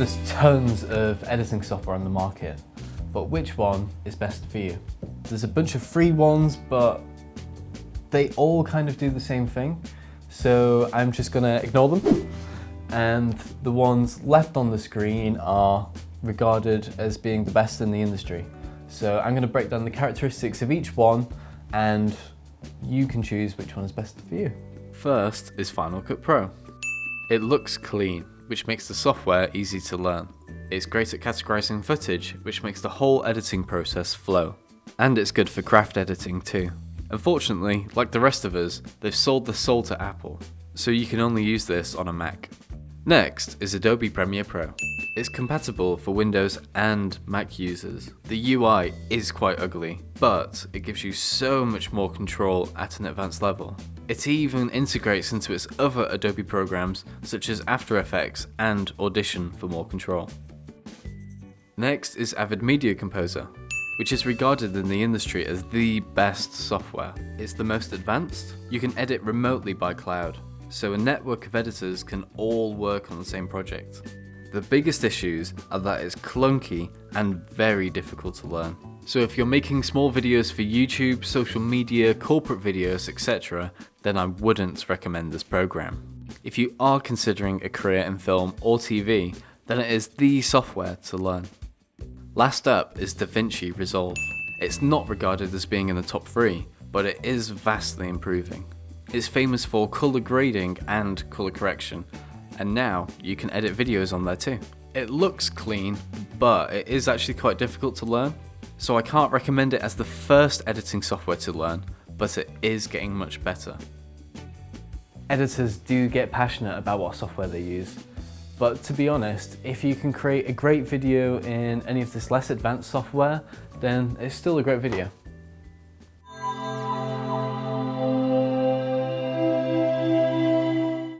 There's tons of editing software on the market, but which one is best for you? There's a bunch of free ones, but they all kind of do the same thing. So I'm just gonna ignore them. And the ones left on the screen are regarded as being the best in the industry. So I'm gonna break down the characteristics of each one, and you can choose which one is best for you. First is Final Cut Pro. It looks clean, which makes the software easy to learn. It's great at categorizing footage, which makes the whole editing process flow. And it's good for craft editing too. Unfortunately, like the rest of us, they've sold the soul to Apple, so you can only use this on a Mac. Next is Adobe Premiere Pro. It's compatible for Windows and Mac users. The UI is quite ugly, but it gives you so much more control at an advanced level. It even integrates into its other Adobe programs such as After Effects and Audition for more control. Next is Avid Media Composer, which is regarded in the industry as the best software. It's the most advanced. You can edit remotely by cloud, so a network of editors can all work on the same project. The biggest issues are that it's clunky and very difficult to learn. So if you're making small videos for YouTube, social media, corporate videos, etc., then I wouldn't recommend this program. If you are considering a career in film or TV, then it is the software to learn. Last up is DaVinci Resolve. It's not regarded as being in the top 3, but it is vastly improving. It's famous for color grading and color correction, and now you can edit videos on there too. It looks clean, but it is actually quite difficult to learn, so I can't recommend it as the first editing software to learn, but it is getting much better. Editors do get passionate about what software they use, but to be honest, if you can create a great video in any of this less advanced software, then it's still a great video.